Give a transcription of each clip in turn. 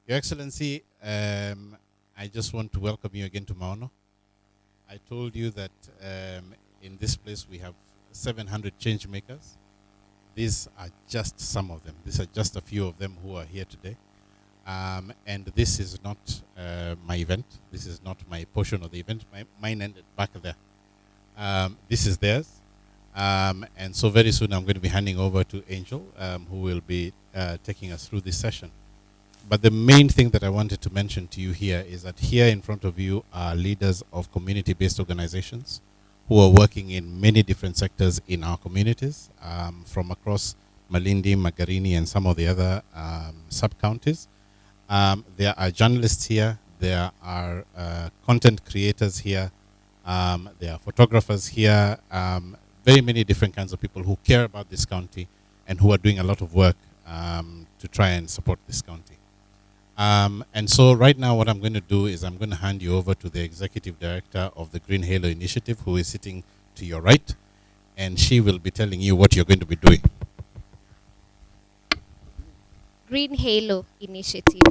Your Excellency, I just want to welcome you again to Maono. I told you that in this place we have 700 changemakers. These are just some of them. These are just a few of them who are here today. And this is not my event. This is not my portion of the event. Mine ended back there. This is theirs. And so very soon I'm going to be handing over to Angel, who will be taking us through this session. But the main thing that I wanted to mention to you here is that here in front of you are leaders of community-based organizations who are working in many different sectors in our communities, from across Malindi, Magarini, and some of the other sub-counties. There are journalists here, there are content creators here, there are photographers here, very many different kinds of people who care about this county and who are doing a lot of work to try and support this county. And so right now what I'm going to do is I'm going to hand you over to the Executive Director of the Green Halo Initiative, who is sitting to your right, and she will be telling you what you're going to be doing. Green Halo Initiative.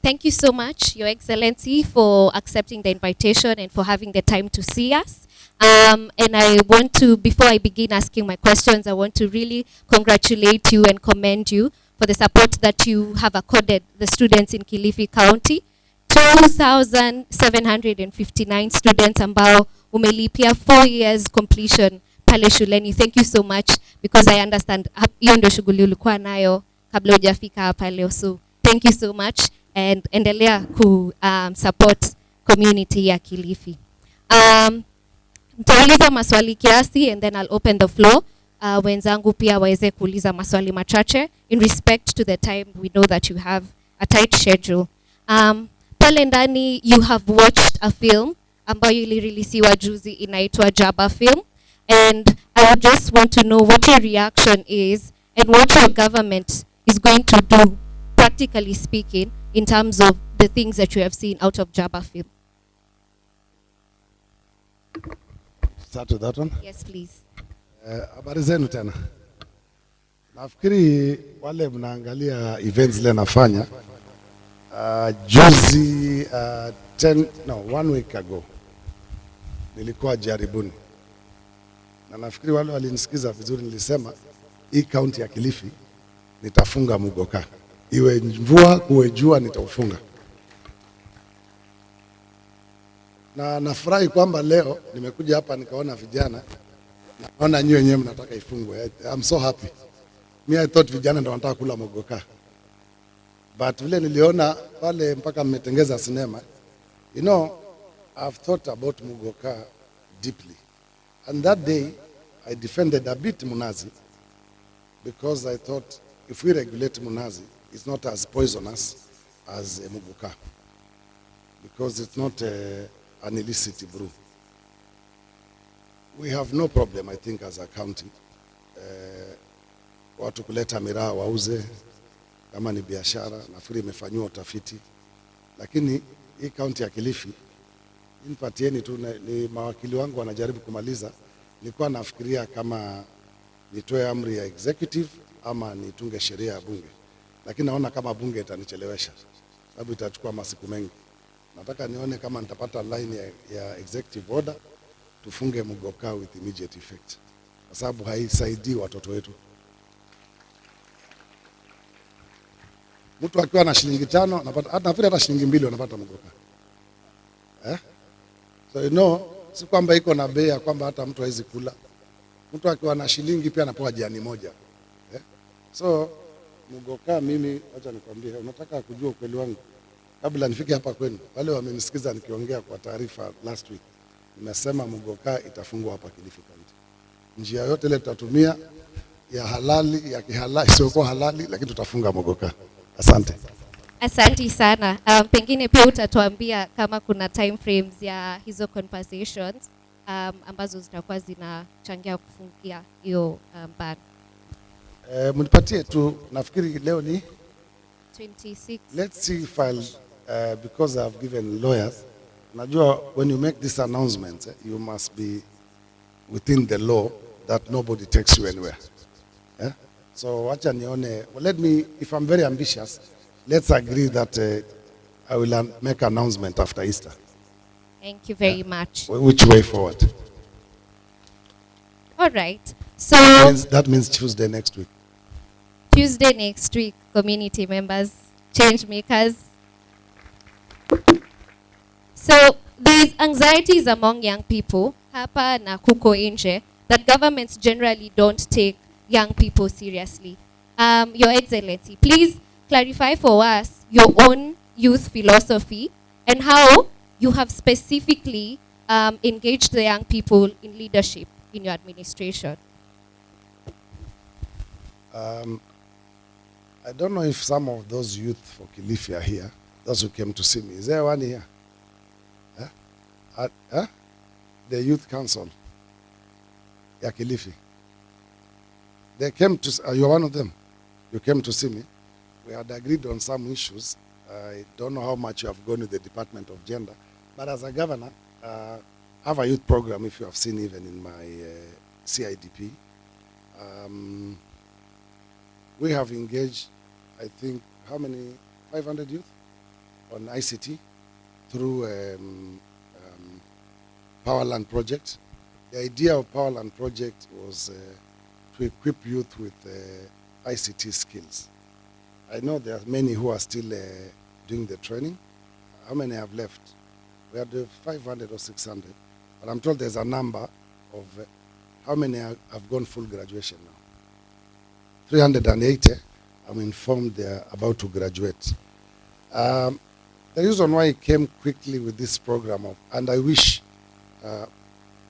Thank you so much, Your Excellency, for accepting the invitation and for having the time to see us. And I want to, before I begin asking my questions, I want to really congratulate you and commend you for the support that you have accorded the students in Kilifi County. 2,759 students ambao umelipia 4 years completion pale shuleni. Thank you so much, because I understand hiyo ndio shughuli ulikuwa nayo kabla hujafika hapa leo. So thank you so much, and endelea ku support community ya Kilifi. Nitauliza maswali kiasi and then I'll open the floor. Wenzangu pia waweze kuuliza maswali machache in respect to the time. We know that you have a tight schedule. Pale ndani you have watched a film ambayo ilireleasiwa juzi inaitwa Jaba film, and I just want to know what your reaction is and what your government is going to do, practically speaking, in terms of the things that you have seen out of Jaba film. Start with that one? Yes, please. Habari zenu tena. Nafikiri wale mnaangalia events zile nafanya, juzi 1 week ago nilikuwa jaribuni, na nafikiri wale walinisikiza vizuri. Nilisema hii county ya Kilifi nitafunga Mugoka, iwe mvua kuwe jua nitaufunga. Na nafurahi kwamba leo nimekuja hapa nikaona vijana, naona nyinyi wenyewe mnataka ifungwe. I'm so happy. I thought vijana ndio wanataka kula Mugoka, but vile niliona pale mpaka mmetengeza sinema, you know, I've thought about Mugoka deeply, and that day I defended a bit Munazi, because I thought if we regulate Munazi, it's not as poisonous as Mugoka, because it's not an illicit brew. We have no problem, I think, as a county, watu kuleta miraa wauze kama ni biashara. Nafikiri imefanywa utafiti, lakini hii county ya Kilifi, nipatieni tu, ni mawakili wangu wanajaribu kumaliza. Nilikuwa nafikiria kama nitoe amri ya executive ama nitunge sheria ya bunge, lakini naona kama bunge itanichelewesha, sababu itachukua masiku mengi. Nataka nione kama nitapata line ya executive order tufunge Mugoka with immediate effect, kwa sababu haisaidii watoto wetu. Mtu akiwa na shilingi 5 anapata, hata nafikiri hata shilingi 2 anapata Mugoka. So you know, si kwamba iko na bei ya kwamba hata mtu hawezi kula. Mtu akiwa na shilingi pia anapewa jani moja. So Mugoka, mimi acha nikwambie, unataka kujua ukweli wangu kabla nifike hapa kwenu. Wale wamenisikiza nikiongea kwa taarifa last week, nimesema Mugoka itafungwa hapa Kilifi County. Njia yote ile tutatumia, ya halali, ya kihalali, sio kwa halali, lakini tutafunga Mugoka. Asante. Asante sana. Pengine pia utatuambia kama kuna time frames ya hizo conversations ambazo zitakuwa zinachangia kufungia hiyo ban. Mnipatie tu, nafikiri leo ni 26. Let's see file because I've given lawyers, najua when you make this announcement, you must be within the law that nobody takes you anywhere. Yeah? So wacha nione, well, let me, if I'm very ambitious, let's agree that I will make an announcement after Easter. Thank you very much. Which way forward? All right. So That means Tuesday next week. Tuesday next week, community members, Changemakers. So there's anxieties among young people, hapa na kuko inje, that governments generally don't take young people seriously. Your Excellency, please clarify for us your own youth philosophy and how you have specifically engaged the young people in leadership in your administration. I don't know if some of those youth for Kilifi are here, those who came to see me. Is there one here? Huh? The youth council, ya Kilifi. They came to, you're one of them. You came to see me. We had agreed on some issues. I don't know how much you have gone with the Department of Gender, but as a governor, I have a youth program, if you have seen even in my CIDP. We have engaged, I think, how many, 500 youth on ICT through Powerland Project. The idea of Powerland Project was to equip youth with ICT skills. I know there are many who are still doing the training. How many have left? We had 500 or 600, but I'm told there's a number of how many have gone full graduation now. 380, I'm informed they're about to graduate. The reason why I came quickly with this program, and I wish,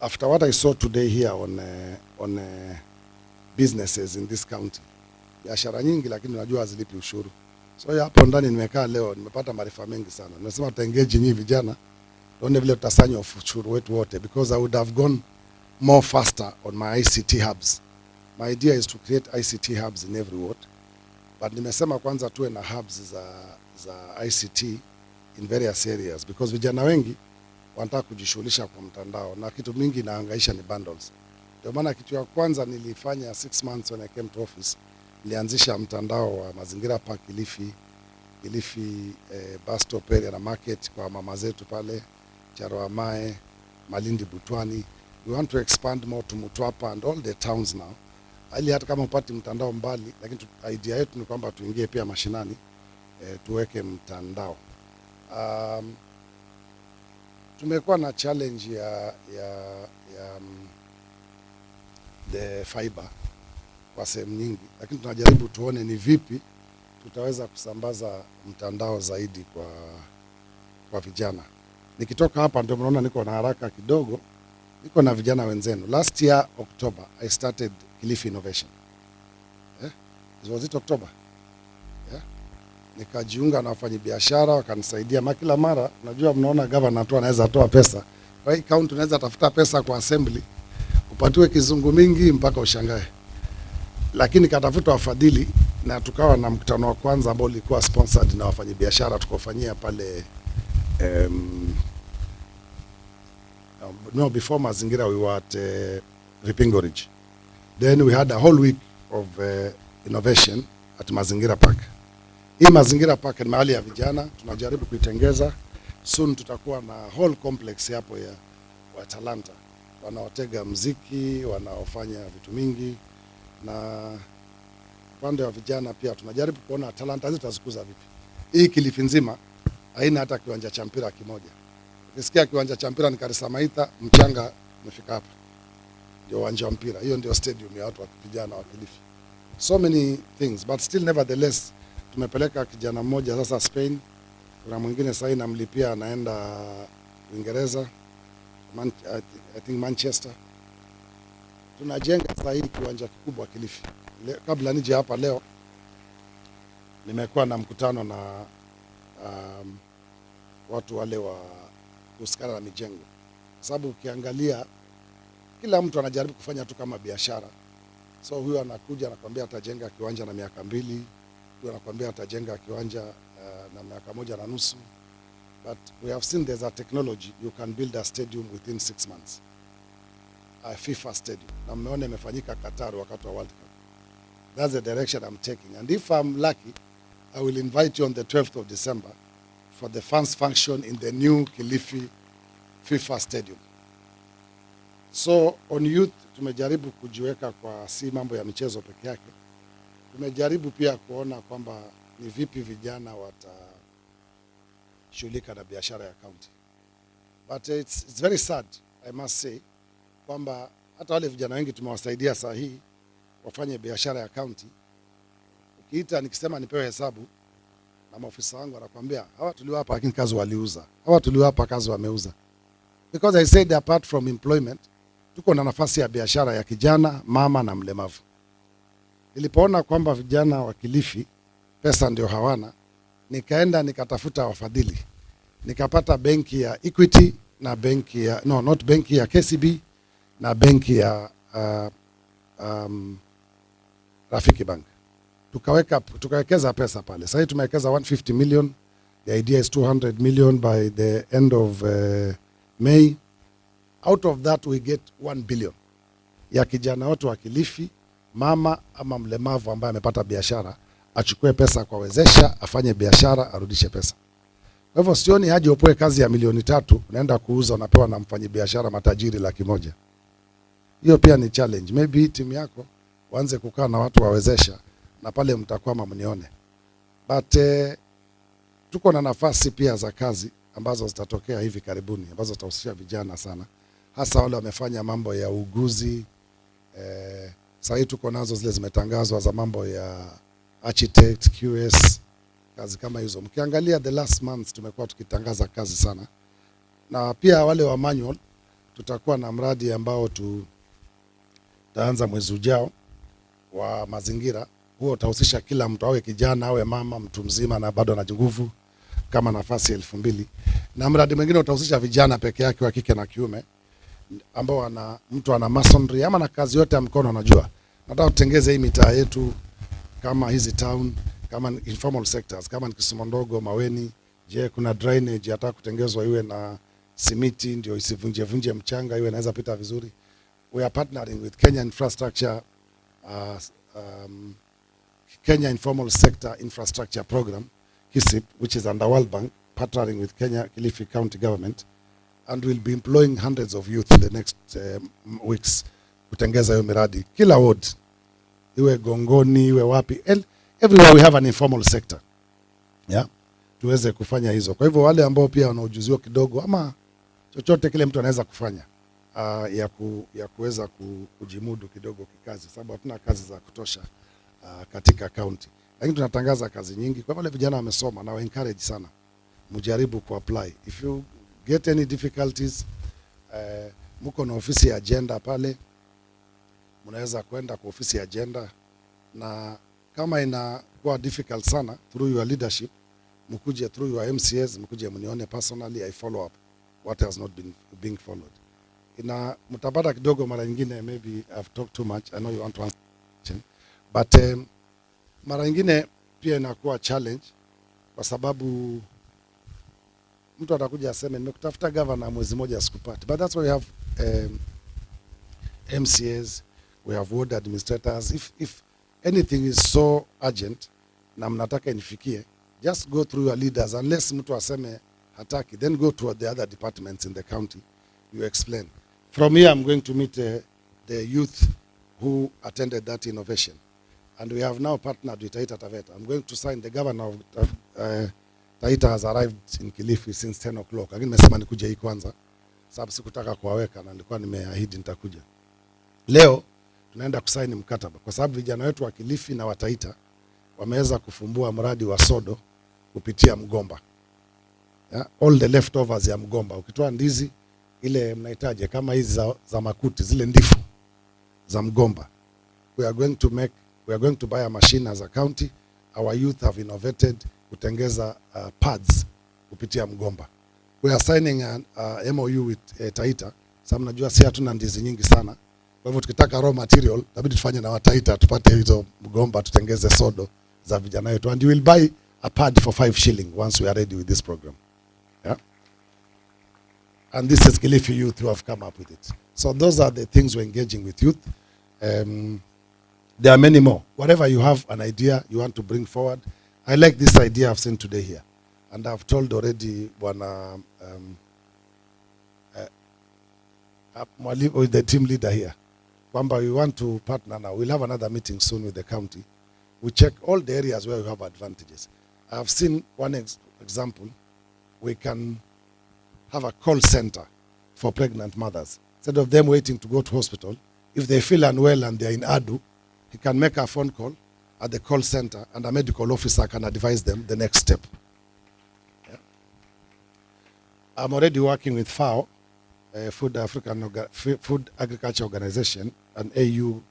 after what I saw today here on businesses in this county, biashara nyingi lakini unajua hazilipi ushuru. So hapo ndani nimekaa leo nimepata maarifa mengi sana. Nimesema tuengage nyinyi vijana tuone vile tutasanya ushuru wetu wote, because I would have gone more faster on my ICT hubs. My idea is to create ICT hubs in every ward. But nimesema kwanza tuwe na hubs za ICT in various areas, because vijana wengi wanataka kujishughulisha kwa mtandao na kitu mingi inahangaisha ni bundles. Ndio maana kitu ya kwanza nilifanya 6 months when I came to office, nilianzisha mtandao wa mazingira pa Kilifi bus stop area na market kwa mama zetu pale Charoamae, Malindi, Butwani. We want to expand more to Mutwapa and all the towns now. Ali hata kama upati mtandao mbali, lakini idea yetu ni kwamba tuingie pia mashinani tuweke mtandao. Tumekuwa na challenge ya the fiber kwa sehemu nyingi, lakini tunajaribu tuone ni vipi tutaweza kusambaza mtandao zaidi kwa vijana. Nikitoka hapa ndio mnaona niko na haraka kidogo, niko na vijana wenzenu. Last year October I started Kilifi Innovation. Was it October? Nikajiunga na wafanyabiashara wakanisaidia. Kila mara unajua mnaona governor tu anaweza toa pesa. Kwa hii county unaweza tafuta pesa kwa assembly upatiwe kizungu mingi mpaka ushangae. Lakini katafuta wafadhili na tukawa na mkutano wa kwanza ambao ulikuwa sponsored na wafanyabiashara tukofanyia pale before mazingira we were at Ripingo Ridge. Then we had a whole week of innovation at Mazingira Park. Hii Mazingira Park ni mahali ya vijana, tunajaribu kuitengeza. Soon tutakuwa na whole complex hapo ya wa talanta. Wanaotega muziki, wanaofanya vitu mingi, na upande wa vijana pia tunajaribu kuona talanta hizo tutazikuza vipi. Hii Kilifi nzima haina hata kiwanja cha mpira kimoja. Ukisikia kiwanja cha mpira ni Karisamaitha, mchanga umefika hapa. Ndio uwanja wa mpira. Hiyo ndio stadium ya watu wa vijana wa Kilifi. So many things, but still nevertheless tumepeleka kijana mmoja sasa Spain. Kuna mwingine sasa namlipia anaenda Uingereza, I think Manchester. Tunajenga sasa hii kiwanja kikubwa Kilifi. Kabla nije hapa leo nimekuwa na mkutano na watu wale wa kusikana na mijengo. Sababu ukiangalia kila mtu anajaribu kufanya tu kama biashara. So huyu anakuja anakuambia atajenga kiwanja na miaka 2, huyu anakuambia atajenga kiwanja na miaka 1.5. But we have seen there's a technology, you can build a stadium within 6 months. A FIFA stadium. Na mmeona imefanyika Qatar wakati wa World Cup. That's the direction I'm taking. And if I'm lucky, I will invite you on the 12th of December for the fans function in the new Kilifi FIFA stadium. So on youth, tumejaribu kujiweka kwa si mambo ya michezo peke yake. Tumejaribu pia kuona kwamba ni vipi vijana watashughulika na biashara ya county. But it's very sad, I must say, kwamba hata wale vijana wengi tumewasaidia saa hii wafanye biashara ya county. Ukiita nikisema nipewe hesabu na maofisa wangu anakuambia hawa tuliwapa lakini kazi waliuza. Hawa tuliwapa kazi wameuza. Because I said apart from employment, tuko na nafasi ya biashara ya kijana, mama na mlemavu. Nilipoona kwamba vijana wa Kilifi pesa ndio hawana, nikaenda nikatafuta wafadhili. Nikapata benki ya Equity na benki ya not benki ya KCB na benki ya Rafiki Bank. Tukawekeza pesa pale. Sasa tumewekeza 150 million. The idea is 200 million by the end of May. Out of that we get 1 billion ya kijana wote wa Kilifi, mama ama mlemavu ambaye amepata biashara, achukue pesa kwa wezesha, afanye biashara, arudishe pesa. Kwa hivyo sioni haja upoe kazi ya 3 unaenda kuuza unapewa na mfanyi biashara matajiri 100,000. Hiyo pia ni challenge. Maybe timu yako waanze kukaa na watu wawezesha na pale mtakwama mnione. But tuko na nafasi pia za kazi ambazo zitatokea hivi karibuni ambazo zitahusisha vijana sana. Hasa wale wamefanya mambo ya uguzi. Sasa tuko nazo zile zimetangazwa za mambo ya architect, QS, kazi kama hizo. Mkiangalia the last months tumekuwa tukitangaza kazi sana. Na pia wale wa manual tutakuwa na mradi ambao tutaanza mwezi ujao wa mazingira. Huo utahusisha kila mtu, awe kijana, awe mama, mtu mzima na bado ana nguvu, kama nafasi 2,000. Na mradi mwingine utahusisha vijana peke yake wa kike na kiume ambao mtu ana masonry ama na kazi yote ya mkono anajua. Nataka tutengeze hii mitaa yetu kama hizi town, kama informal sectors, kama Kisumu ndogo, Maweni, je kuna drainage hata kutengezwa iwe na simiti ndio isivunje mchanga, iwe inaweza pita vizuri. We are partnering with Kenya Infrastructure Kenya Informal Sector Infrastructure Program, KISIP, which is under World Bank, partnering with Kenya Kilifi County Government, and we'll be employing hundreds of youth in the next weeks kutengeza hiyo miradi. Kila ward, iwe Gongoni, iwe wapi, everywhere we have an informal sector. Yeah, tuweze kufanya hizo. Kwa hivyo wale ambao pia wana ujuzi kidogo ama chochote kile mtu anaweza kufanya ya kuweza kujimudu kidogo kikazi, sababu hatuna kazi za kutosha katika county. Lakini tunatangaza kazi nyingi. Kwa wale vijana wamesoma na wa encourage sana mjaribu kuapply. If you get any difficulties, mko na ofisi ya agenda pale, mnaweza kwenda kwa ofisi ya agenda, na kama inakuwa difficult sana through your leadership, mkuje through your MCS, mkuje mnione personally, I follow up what has not been being followed. Mtapata kidogo mara nyingine, maybe I've talked too much, I know you want to answer, but mara nyingine pia inakuwa challenge kwa sababu mtu atakuja aseme nimekutafuta governor mwezi moja sikupata. But that's why we have MCAs, we have ward administrators. If anything is so urgent na mnataka inifikie, just go through your leaders. Unless mtu aseme hataki, then go to the other departments in the county, you explain. From here I'm going to meet the youth who attended that innovation, and we have now partnered with Taita Taveta. I'm going to sign. The governor of Taita has arrived in Kilifi since 10 o'clock. Lakini nimesema nikuje hii kwanza, sababu sikutaka kuwaweka na nilikuwa nimeahidi nitakuja. Leo tunaenda kusaini mkataba kwa sababu vijana wetu wa Kilifi na wa Taita wameweza kufumbua mradi wa sodo kupitia mgomba. Yeah? All the leftovers ya mgomba. Ukitoa ndizi ile mnahitaji kama hizi za makuti, zile ndifu za mgomba. We are going to buy a machine as a county. Our youth have innovated kutengeza pads kupitia mgomba. We are signing an MOU with Taita. Sasa mnajua si hatuna ndizi nyingi sana. Kwa hivyo tukitaka raw material, inabidi tufanye na Taita tupate hizo mgomba tutengeze sodo za vijana wetu. And you will buy a pad for 5 shillings once we are ready with this program. Yeah? And this is Kilifi youth who have come up with it. So those are the things we're engaging with youth. There are many more. Whatever you have an idea you want to bring forward. I like this idea I've seen today here. And I've told already with the team leader here, Kwamba, we want to partner now. We'll have another meeting soon with the county. We check all the areas where we have advantages. I've seen one example. We can have a call center for pregnant mothers. Instead of them waiting to go to hospital, if they feel unwell and they're in Adu, he can make a phone call at the call center and a medical officer can advise them the next step. Yeah. I'm already working with FAO, Food Agriculture Organization, an AU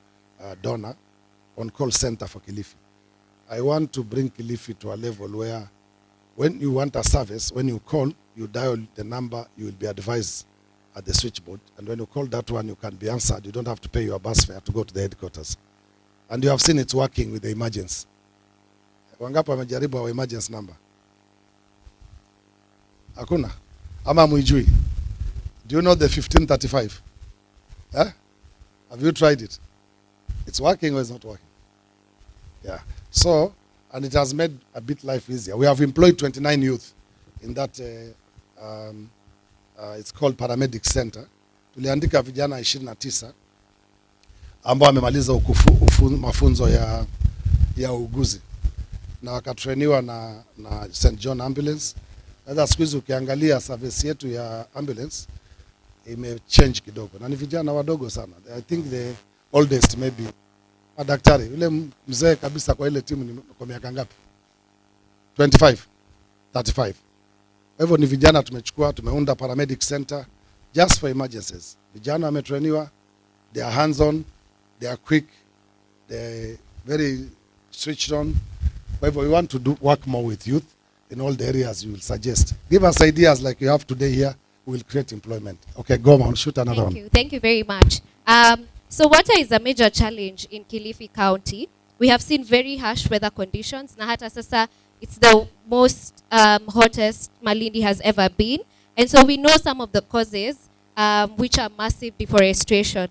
donor, on call center for Kilifi. I want to bring Kilifi to a level where when you want a service, when you call, you dial the number, you will be advised at the switchboard. And when you call that one, you can be answered. You don't have to pay your bus fare to go to the headquarters. And you have seen it's working with the emergency. Wangapi wamejaribu wa emergency number? Hakuna? Ama muijui? Do you know the 1535? Eh? Have you tried it? It's working or it's not working? Yeah. So, and it has made a bit life easier. We have employed 29 youth in that, it's called Paramedic Center. Tuliandika vijana 29 ambao wamemaliza mafunzo ya uguzi na wakatrainiwa na St. John Ambulance. Sasa siku hizi ukiangalia service yetu ya ambulance imechange kidogo na ni vijana wadogo sana. I think the oldest maybe madaktari. Yule mzee kabisa kwa ile timu ni kwa miaka ngapi? 25, 35. Hivyo ni vijana tumechukua, tumeunda paramedic center just for emergencies. Vijana wametrainiwa, they are hands on, they are quick, they are very switched on. Kwa hivyo we want to work more with youth in all the areas you will suggest. Give us ideas like you have today here. We will create employment. Okay, go on, shoot another one. Thank you very much. So water is a major challenge in Kilifi County. We have seen very harsh weather conditions. Na hata sasa, it's the most hottest Malindi has ever been. And so we know some of the causes, which are massive deforestation.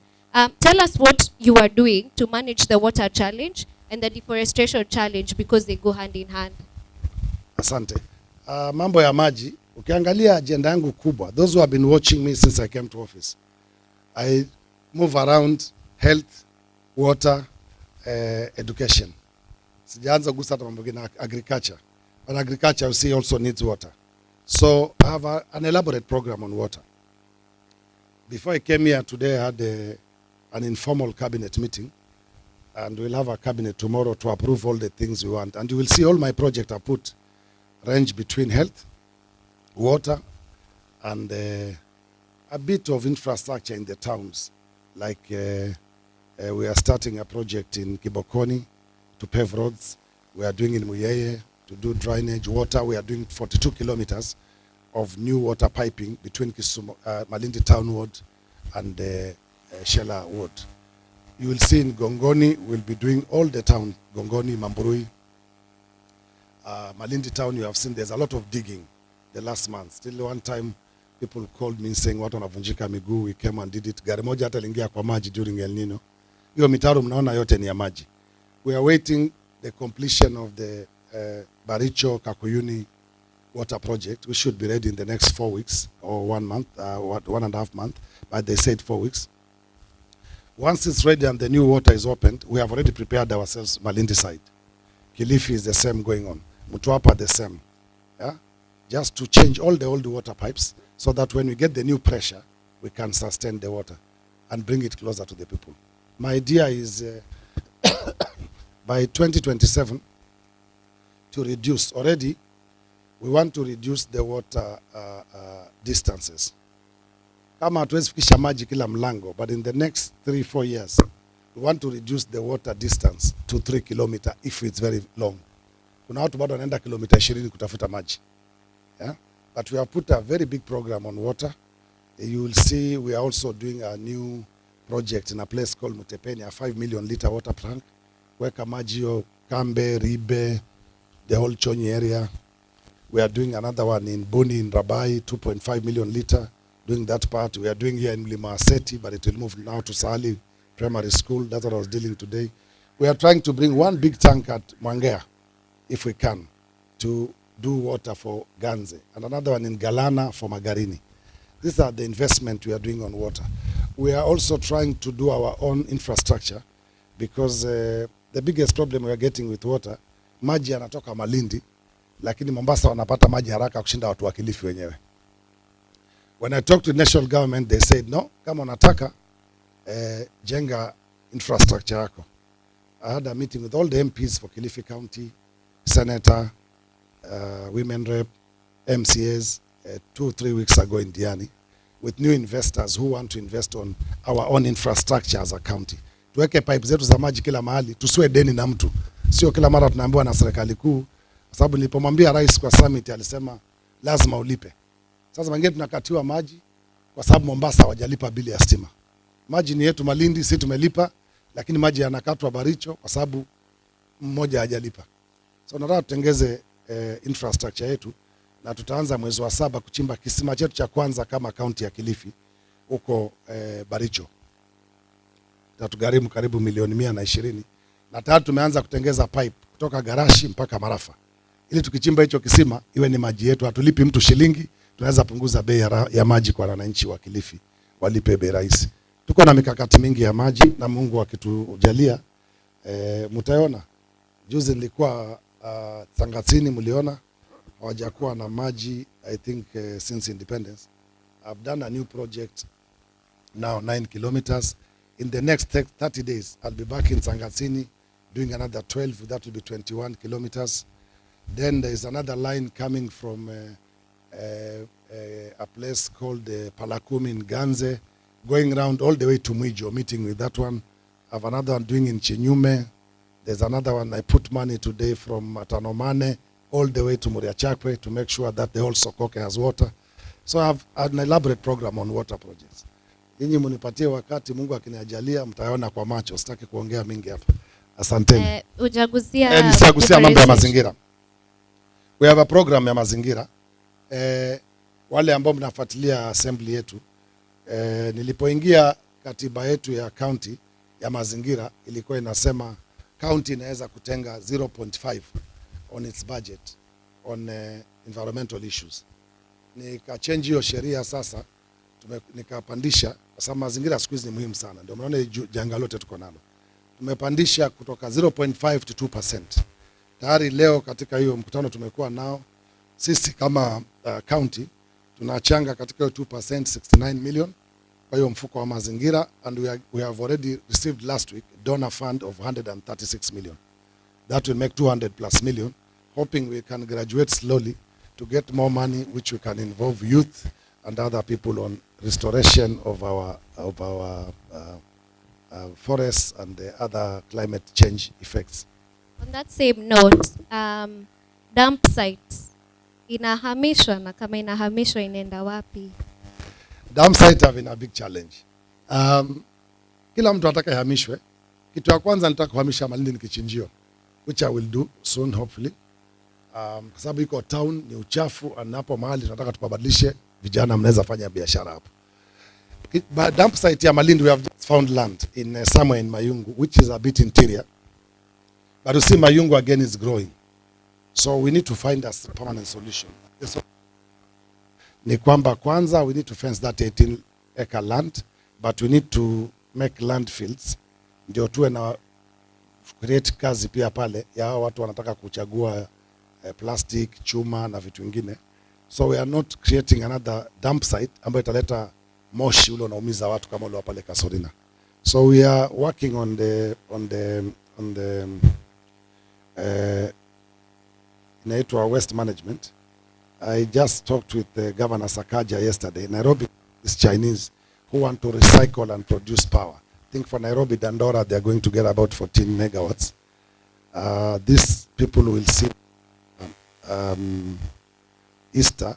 Tell us what you are doing to manage the water challenge and the deforestation challenge because they go hand in hand. Asante. Mambo ya maji, ukiangalia agenda yangu kubwa, those who have been watching me since I came to office, I move around health, water, education. Sijaanza kugusa hata mambo mengine agriculture. But agriculture, you see, also needs water. So I have an elaborate program on water. Before I came here today, I had an informal cabinet meeting. And we'll have a cabinet tomorrow to approve all the things we want. And you will see all my projects I put range between health, water, and a bit of infrastructure in the towns. Like we are starting a project in Kibokoni to pave roads. We are doing in Muyeye to do drainage water. We are doing 42 kilometers of new water piping between Malindi Town Ward and Shela Ward. You will see in Gongoni, we'll be doing all the town, Gongoni, Mamburui. Malindi Town, you have seen there's a lot of digging the last month. Still one time, people called me saying, what wanavunjika miguu, we came and did it. Gari moja hata lingia kwa maji during El Nino. Hiyo mitaro mnaona yote ni ya maji. We are waiting the completion of the Baricho Kakuyuni water project. We should be ready in the next 4 weeks or 1 month, 1.5 months, but they said 4 weeks. Once it's ready and the new water is opened, we have already prepared ourselves Malindi side. Kilifi is the same going on. Mutwapa the same. Yeah? Just to change all the old water pipes so that when we get the new pressure, we can sustain the water and bring it closer to the people. My idea is by 2027 to reduce, already we want to reduce the water distances. Kama hatuwezi fikisha maji kila mlango, but in the next 3-4 years, we want to reduce the water distance to 3 kilometers if it's very long. Kuna watu bado wanaenda kilomita 20 kutafuta maji. Yeah? But we have put a very big program on water. You will see we are also doing a new project in a place called Mutepeni, a 5 million liter water plant. Weka maji yo Kambe, Ribe, the whole Chonyi area. We are doing another one in Boni in Rabai, 2.5 million liter, doing that part. We are doing here in Mlima Aseti, but it will move now to Sali Primary School. That's what I was dealing today. We are trying to bring one big tank at Mwangea, if we can, to do water for Ganze, and another one in Galana for Magarini. These are the investment we are doing on water. We are also trying to do our own infrastructure because the biggest problem we are getting with water, maji yanatoka Malindi, lakini Mombasa wanapata maji haraka kushinda watu wa Kilifi wenyewe. When I talked to the national government, they said, no, kama unataka, jenga infrastructure yako. I had a meeting with all the MPs for Kilifi County, Senator, Women Rep, MCAs, 2-3 weeks ago in Diani, with new investors who want to invest on our own infrastructure as a county. Tuweke pipe zetu za maji kila mahali, tusiwe deni na mtu. Sio kila mara tunaambiwa na serikali kuu, sababu nilipomwambia rais kwa summit alisema lazima ulipe. Sasa wengine tunakatiwa maji kwa sababu Mombasa hawajalipa bili ya stima. Maji ni yetu Malindi, sisi tumelipa, lakini maji yanakatwa Baricho kwa sababu mmoja hajalipa. So nataka tutengeze infrastructure yetu, na tutaanza mwezi wa 7 kuchimba kisima chetu cha kwanza kama kaunti ya Kilifi huko Baricho. Tatugharimu karibu milioni 120, na tayari tumeanza kutengeza pipe kutoka Garashi mpaka Marafa, ili tukichimba hicho kisima iwe ni maji yetu, hatulipi mtu shilingi. Tunaweza punguza bei ya maji kwa wananchi wa Kilifi, walipe bei rahisi. Tuko na mikakati mingi ya maji, na Mungu akitujalia mtaona. Juzi nilikuwa Tangatsini, mliona hawajakuwa na maji I think since independence. I've done a new project now 9 kilometers. In the next 30 days I'll be back in Tangatsini doing another 12. That will be 21 kilometers. Then there is another line coming from a place called Palakumi in Ganze, going around all the way to Mwijo, meeting with that one. I have another one doing in Chinyume. There's another one I put money today from Matanomane all the way to Muriachakwe to make sure that the whole Sokoke has water. So I have an elaborate program on water projects. Nyinyi munipatie wakati, Mungu akiniajalia mtaona kwa macho, sitaki kuongea mingi hapa. Asanteni. Nisagusia mambo ya mazingira. We have a program ya mazingira. Wale ambao mnafuatilia assembly yetu, nilipoingia katiba yetu ya county ya mazingira ilikuwa inasema county inaweza kutenga 0.5 on its budget on environmental issues. Nikachange hiyo sheria sasa, nikapandisha kwa sababu mazingira siku hizi ni muhimu sana. Ndio mnaona janga lote tuko nalo. Tumepandisha kutoka 0.5 to 2%. Tayari leo katika hiyo mkutano tumekuwa nao, sisi kama county tunachanga katika hiyo 2% 69 million kwa hiyo mfuko wa mazingira, and we have already received last week donor fund of 136 million. That will make 200 plus million, hoping we can graduate slowly to get more money which we can involve youth and other people on restoration of our forests and the other climate change effects. On that same note, dump sites inahamishwa, na kama inahamishwa inaenda wapi? Dump site have been a big challenge. Kila mtu anataka ihamishwe. Kitu ya kwanza nataka kuhamisha Malindi ni kichinjio, which I will do soon hopefully. Kwa sababu iko town ni uchafu, na hapo mahali tunataka tupabadilishe, vijana mnaweza fanya biashara hapo. But dump site ya Malindi, we have just found land in somewhere in Mayungu, which is a bit interior. But you see Mayungu again is growing. So we need to find a permanent solution. Ni kwamba kwanza we need to fence that 18-acre land, but we need to make landfills ndio tuwe na create kazi pia pale ya watu wanataka kuchagua plastic, chuma na vitu vingine. So we are not creating another dump site ambayo italeta moshi ule unaumiza watu kama ule pale Kasorina. So we are working on the inaitwa waste management. I just talked with the Governor Sakaja yesterday. Nairobi is Chinese who want to recycle and produce power. I think for Nairobi, Dandora, they are going to get about 14 megawatts. These people will see Easter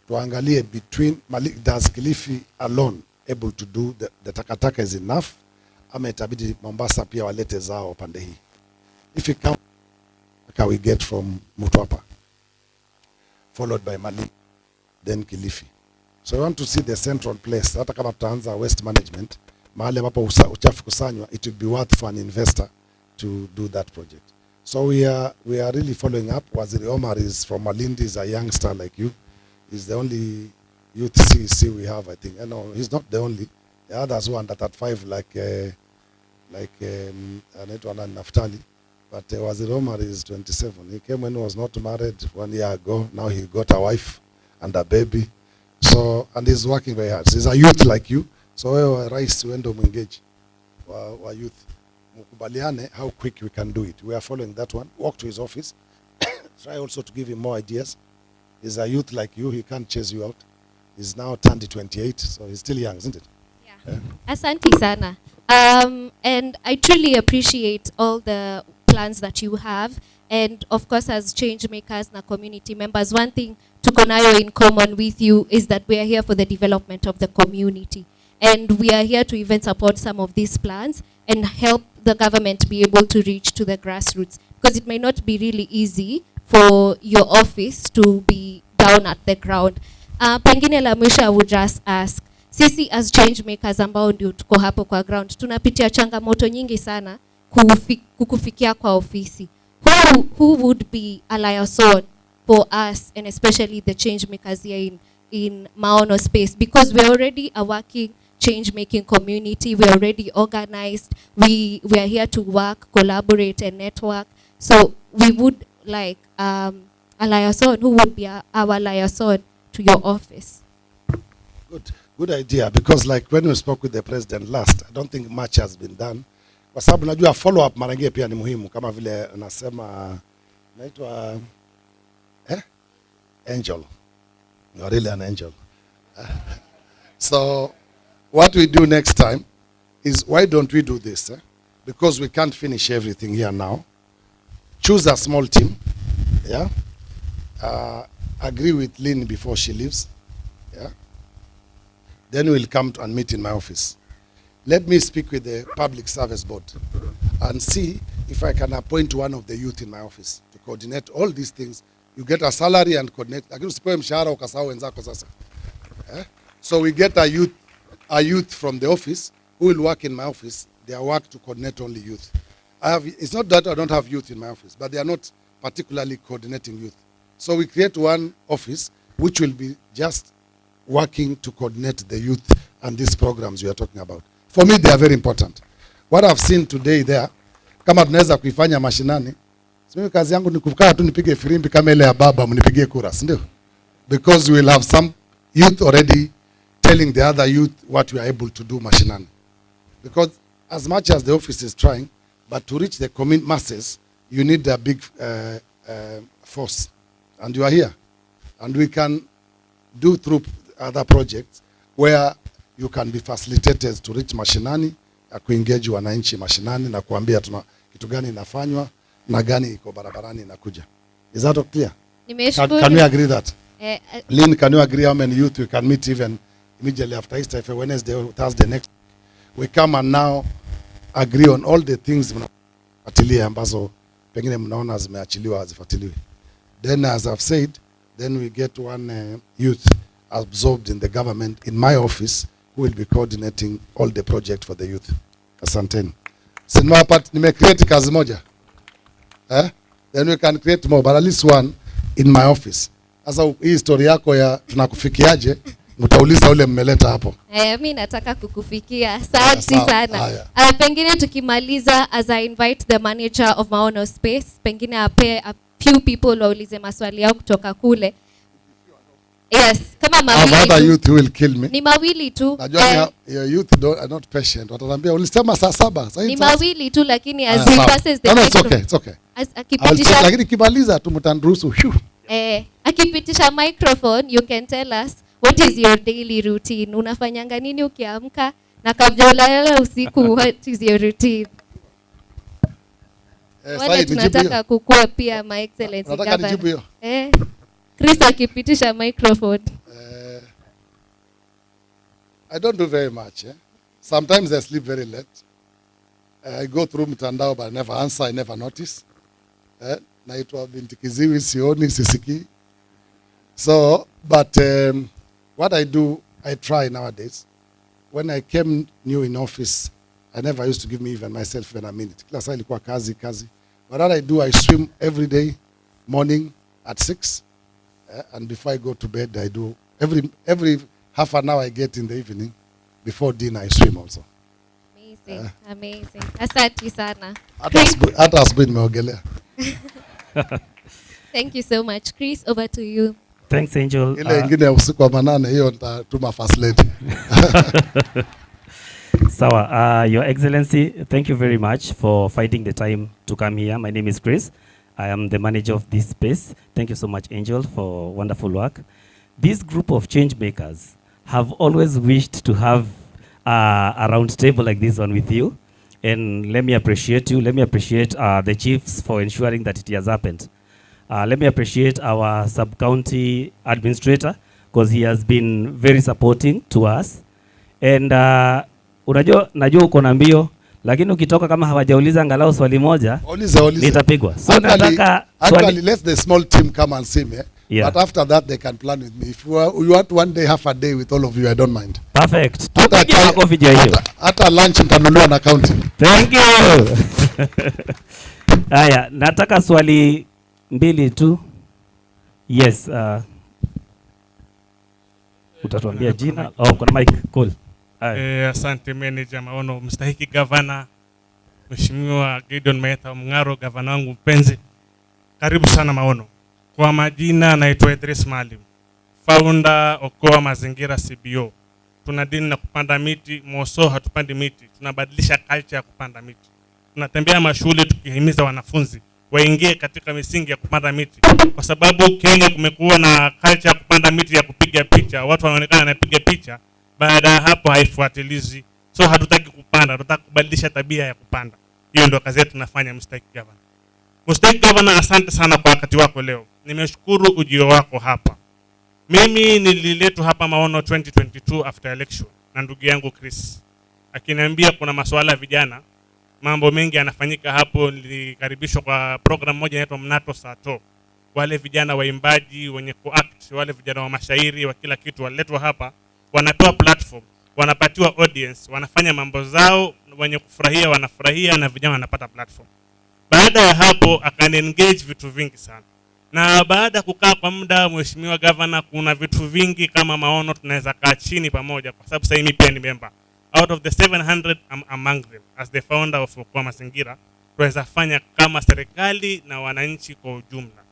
tuangalie between does Kilifi alone able to do the takataka is enough, ama itabidi Mombasa pia walete zao pande hii. If it comes, we get from Mutwapa. followed by Malindi, then Kilifi. So I want to see the central place. Hata kama tutaanza waste management, mahali ambapo uchafu kusanywa, it would be worth for an investor to do that project. So we are really following up. Waziri Omar is from Malindi, is a youngster like you. He's the only youth CEC we have, I think. No, he's not the only. The others who are under 35, like Naftali. But Waziri Omar is 27. He came when he was not married 1 year ago. Now he got a wife and a baby. So, and he's working very hard. So he's a youth like you. So wewe rais uende engage wa youth. Mukubaliane how quick we can do it. We are following that one. Walk to his office. Try also to give him more ideas. He's a youth like you. He can't chase you out. He's now turned 28, so he's still young, isn't it? Yeah. Asante sana. And I truly appreciate all the plans that you have. And of course, as Changemakers and community members, one thing tuko nayo in common with you is that we are here for the development of the community. And we are here to even support some of these plans and help the government be able to reach to the grassroots. Because it may not be really easy for your office to be down at the ground. Pengine la mwisho, I would just ask, sisi as Changemakers ambao ndio tuko hapo kwa ground, tunapitia changamoto nyingi sana kukufikia kwa ofisi. Who would be a liaison for us, and especially the Changemakers here in Maono space? Because we're already a working change-making community. We're already organized. We are here to work, collaborate, and network. So we would like a liaison. Who would be our liaison to your office? Good idea, because like when we spoke with the president last, I don't think much has been done. Kwa sababu najua follow up mara nyingine pia ni muhimu, kama vile anasema naitwa angel. You're really an angel. So what we do next time is, why don't we do this? Because we can't finish everything here now. Choose a small team. Yeah. Agree with Lynn before she leaves. Yeah. Then we'll come and meet in my office. Let me speak with the Public Service Board and see if I can appoint one of the youth in my office to coordinate all these things. You get a salary and coordinate. So we get a youth from the office who will work in my office. Their work to coordinate only youth. It's not that I don't have youth in my office, but they are not particularly coordinating youth. So we create one office which will be just working to coordinate the youth and these programs we are talking about. For me, they are very important. What I've seen today there, kama tunaweza kuifanya mashinani, mimi kazi yangu ni kukaa tu nipige firimbi kama ile ya baba mnipigie kura, ndio? Because we will have some youth already telling the other youth what we are able to do mashinani. Because as much as the office is trying, but to reach the masses, you need a big force. And you are here. And we can do through other projects where you can be facilitators to reach mashinani, kuengage wananchi mashinani na kuambia tuna kitu gani inafanywa na gani iko barabarani inakuja. Is that clear? Can we agree that? Lynn, can you agree how many youth we can meet even immediately after Easter, if Wednesday or Thursday next? We come and now agree on all the things mnafuatilia ambazo pengine mnaona zimeachiliwa hazifuatiliwi. Then as I've said, then we get one youth absorbed in the government in my office who will be coordinating all the project for the youth. Asanteni. Sinema part nimecreate kazi moja. Then we can create more, but at least one in my office. Sasa hii story yako ya tunakufikiaje, mtauliza ule mmeleta hapo. Mimi nataka kukufikia. Asante sana. Pengine tukimaliza, as I invite the manager of Maono Space, pengine ape a few people waulize maswali yao kutoka kule. Yes, kama mawili. Other youth will kill me. Ni mawili tu. Najua your youth are not patient. Watatambia ulisema saa 7. Ni mawili tu, lakini as he passes the microphone. It's okay. Akipitisha, lakini kimaliza tu mtanruhusu. Akipitisha microphone, you can tell us what is your daily routine. Unafanyanga nini ukiamka na kabla ulale usiku? What is your routine? Wale tunataka kukua pia, my excellency governor. Chris akipitisha microphone. I don't do very much. Sometimes I sleep very late. I go through mtandao but I never answer, I never notice. Naitwa binti kiziwi, sioni, sisiki. So, but what I do, I try nowadays. When I came new in office, I never used to give me even myself even a minute. Kila saa ilikuwa kazi. But what I do, I swim every day, morning at 6. And before I go to bed, I do every half an hour I get in the evening. Before dinner, I swim also. Amazing, amazing. Asante sana. Hata asubuhi nimeogelea. Thank you so much. Chris, over to you. Thanks, Angel. Ile ingine ya usiku wa manane, hiyo nitatuma first lady. Sawa, Your Excellency, thank you very much for finding the time to come here. My name is Chris. I am the manager of this space. Thank you so much, Angel, for wonderful work. This group of change makers have always wished to have a round table like this one with you. And let me appreciate you. Let me appreciate the chiefs for ensuring that it has happened. Let me appreciate our sub-county administrator because he has been very supporting to us. And najua uko na mbio, lakini ukitoka kama hawajauliza angalau swali moja, nitapigwa. So nataka actually let the small team come and see me. Yeah. But after that they can plan with me. If you want one day, half a day with all of you, I don't mind. Perfect. Hata lunch mtanunuliwa na county. Thank you. Haya, nataka swali mbili tu. Yes, utatuambia jina. Oh, kuna mic, cool. Asante manager maono, mstahiki governor, Mheshimiwa Gideon Mung'aro, governor wangu mpenzi. Karibu sana maono. Kwa majina naitwa Idris Malim, founder Okoa Mazingira CBO. Tunadini na kupanda miti, moso hatupandi miti. Tunabadilisha culture ya kupanda miti. Tunatembea mashule tukihimiza wanafunzi waingie katika misingi ya kupanda miti. Kwa sababu Kenya kumekuwa na culture ya kupanda miti ya kupiga picha. Watu wanaonekana wanapiga picha, baada ya hapo haifuatilizi. So hatutaki kupanda, tunataka kubadilisha tabia ya kupanda. Hiyo ndio kazi yetu tunafanya, Mr. Governor. Mr. Governor, asante sana kwa wakati wako leo. Nimeshukuru ujio wako hapa. Mimi nililetwa hapa maono 2022 after election na ndugu yangu Chris. Akiniambia kuna masuala vijana, mambo mengi yanafanyika hapo. Nilikaribishwa kwa program moja inaitwa Mnato Sato. Wale vijana waimbaji wenye kuact, wale vijana wa mashairi wa kila kitu waletwa hapa, wanapewa platform, wanapatiwa audience, wanafanya mambo zao, wenye kufurahia wanafurahia na vijana wanapata platform. Baada ya hapo akaniengage vitu vingi sana. Na baada kukaa kwa muda, Mheshimiwa Governor, kuna vitu vingi kama maono tunaweza kaa chini pamoja, kwa sababu sasa mimi pia ni member. Out of the 700 I'm among them as the founder of Okoa Mazingira. Tunaweza fanya kama serikali na wananchi kwa ujumla.